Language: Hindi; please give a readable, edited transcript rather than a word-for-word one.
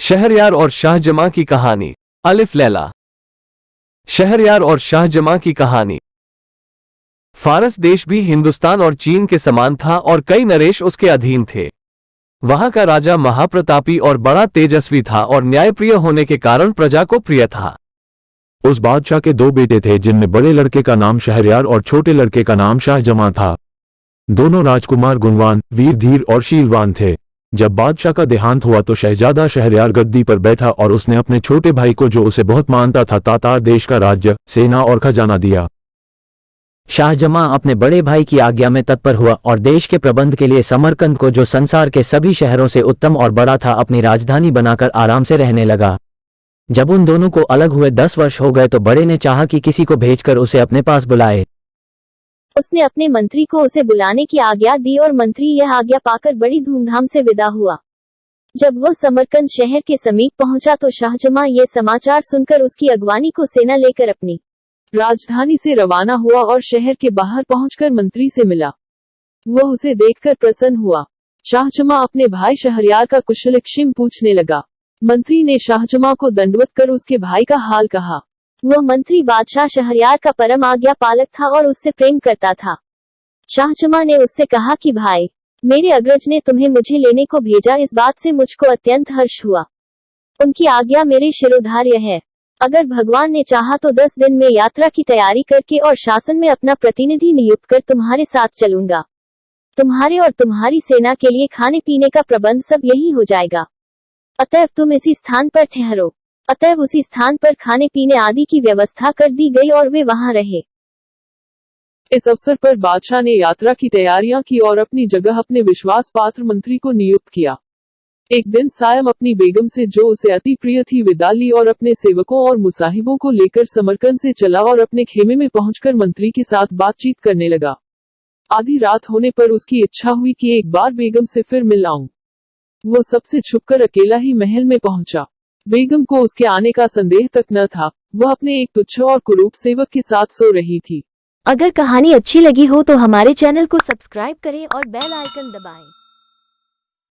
शहरयार और शाहजमां की कहानी। अलिफ लैला। शहरयार और शाहजमां की कहानी। फारस देश भी हिंदुस्तान और चीन के समान था और कई नरेश उसके अधीन थे। वहां का राजा महाप्रतापी और बड़ा तेजस्वी था और न्यायप्रिय होने के कारण प्रजा को प्रिय था। उस बादशाह के दो बेटे थे, जिनमें बड़े लड़के का नाम शहरयार और छोटे लड़के का नाम शाहजमां था। दोनों राजकुमार गुणवान, वीर, धीर और शीलवान थे। जब बादशाह का देहांत हुआ तो शहजादा शहरयार गद्दी पर बैठा और उसने अपने छोटे भाई को, जो उसे बहुत मानता था, तातार देश का राज्य, सेना और खजाना दिया। शाहजमां अपने बड़े भाई की आज्ञा में तत्पर हुआ और देश के प्रबंध के लिए समरकंद को, जो संसार के सभी शहरों से उत्तम और बड़ा था, अपनी राजधानी बनाकर आराम से रहने लगा। जब उन दोनों को अलग हुए 10 वर्ष हो गए तो बड़े ने चाहा कि किसी को भेजकर उसे अपने पास बुलाए। उसने अपने मंत्री को उसे बुलाने की आज्ञा दी और मंत्री यह आज्ञा पाकर बड़ी धूमधाम से विदा हुआ। जब वह समरकंद शहर के समीप पहुंचा तो शाहजमां ये समाचार सुनकर उसकी अगवानी को सेना लेकर अपनी राजधानी से रवाना हुआ और शहर के बाहर पहुंचकर मंत्री से मिला। वह उसे देखकर प्रसन्न हुआ। शाहजमां अपने भाई शहरयार का कुशलक्षेम पूछने लगा। मंत्री ने शाहजमां को दंडवत कर उसके भाई का हाल कहा। वह मंत्री बादशाह शहरयार का परम आज्ञा पालक था और उससे प्रेम करता था। शाहजमां ने उससे कहा कि भाई, मेरे अग्रज ने तुम्हें मुझे लेने को भेजा, इस बात से मुझको अत्यंत हर्ष हुआ। उनकी आज्ञा मेरे शिरोधार्य है। अगर भगवान ने चाहा तो 10 दिन में यात्रा की तैयारी करके और शासन में अपना प्रतिनिधि नियुक्त कर तुम्हारे साथ चलूंगा। तुम्हारे और तुम्हारी सेना के लिए खाने पीने का प्रबंध सब यही हो जाएगा। अतएव तुम इसी स्थान पर ठहरो। अतएव उसी स्थान पर खाने पीने आदि की व्यवस्था कर दी गई और वे वहां रहे। इस अवसर पर बादशाह ने यात्रा की तैयारियां की और अपनी जगह अपने विश्वास पात्र मंत्री को नियुक्त किया। एक दिन सायं अपनी बेगम से, जो उसे अति प्रिय थी, विदा ली और अपने सेवकों और मुसाहिबों को लेकर समरकंद से चला और अपने खेमे में पहुंचकर मंत्री के साथ बातचीत करने लगा। आधी रात होने पर उसकी इच्छा हुई कि एक बार बेगम से फिर मिल आऊं। वो सबसे छुपकर अकेला ही महल में पहुंचा। बेगम को उसके आने का संदेह तक न था। वह अपने एक तुच्छ और कुरूप सेवक के साथ सो रही थी। अगर कहानी अच्छी लगी हो तो हमारे चैनल को सब्सक्राइब करें और बेल आइकन दबाएं।